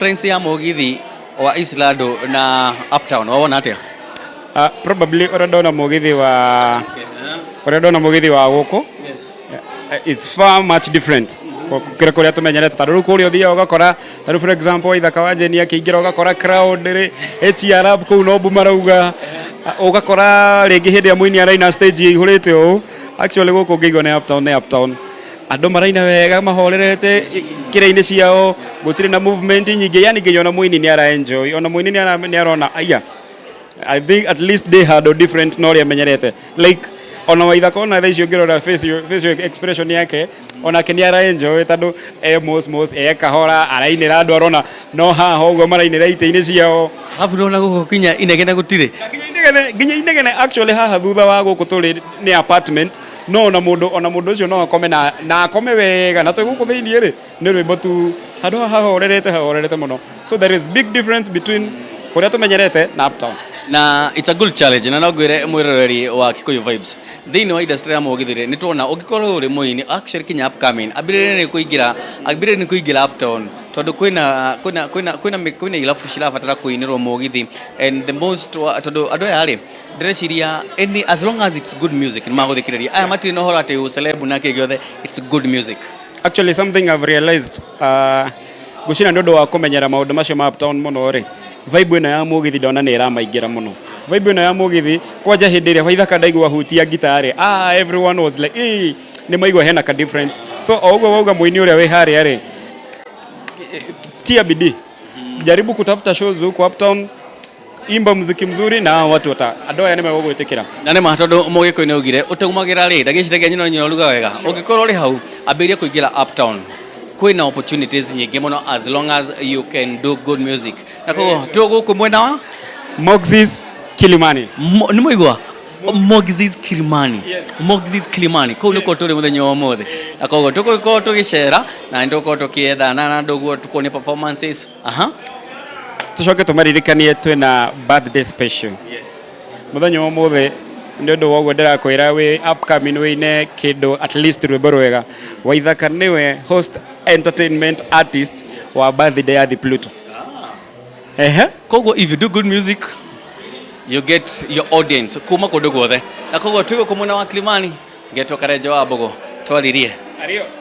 Difference ya mugithi wa Islando na Uptown wona atia? Probably oradona mugithi wa guku. Yes. It's far much different. Kira kuria tumenyerete taru kuri othia ugakora taru for example ithaka wa Jeni akiingira ugakora crowd ri etiarab ku no bu marauga ugakora ringi hindi ya muini araina stage ihurite u actually guku ngigo ne Uptown andu maraina wega mahorerete kira-ini ciao gutire na movement nyingi yani nginyona muini ni ara enjoy ona muini ni arona aya I think at least they had a different no menyerete like ona waithaka ona thaicio ngirora facial expression yake ona keniara enjoy tondu mos kahora arainira andu arona no haha uguo marainira ite-ini ciao afu rona guko kinya inegene gutire ginya inegene actually haha thutha wa guku turi ni apartment no ona mundu ucio no akome na akome wega na twi guku thiini ri ni rwimbo tu handu hahorerete muno so there is big difference between kuria tumenyerete na Uptown na it's a good challenge na nogwire mwiroreri wa Kikuyu Vibes thiini wa industry ya mugithire ni tuona ugikorwo uri muini actually kinya upcoming abirire ni kuingira Uptown tondu kwina ilafu cirabatara kuinirwo mugithi and the most tondu andu aya ri ndreciria any as long as it's good music ni maguthikiriria aya matiri no horo ati celeb na kigiothe it's good music. Actually something I've realized gucina ndodo wa kumenyera maundu macio ma Uptown muno ri vibe ino ya mugithi ndona ni iramaingira muno vibe ino ya mugithi kwanja hindi ria waithaka ndaigua hutia gitari everyone was like ni maigua hena ka difference so oguo wauga muini uria we hari ari tia bidii jaribu kutafuta shows huko Uptown imba muziki mzuri na watu wata adoya ni megugwitikira na ni matondu mugiko ni ugire utaumagira ri ndagiciragia nyino nyino ruga wega ungikorwo ri hau ambiria kuingira Uptown kwina opportunities nyingi muno as long as you can do good music na kogo tuguku mwena wa Moxie's Kilimani ni muigwa Moxie's Kilimani ko niko tuli muthenya wa mothe na kogo tuko tugicera na ndoko tukietha na ndoguo tukone performances tucoke tumaririkanie twina birthday special muthenya wa mothe ndio ndo wogo ndirakwira we upcoming wine kido at least rwimbo rwega waithaka niwe host entertainment artist wa birthday ya the Pluto kogo if you do good music you get your audience kuma kundu guothe na kogo tuyo kumuna wa Kilimani geto kareja wa bogo twaririe adios.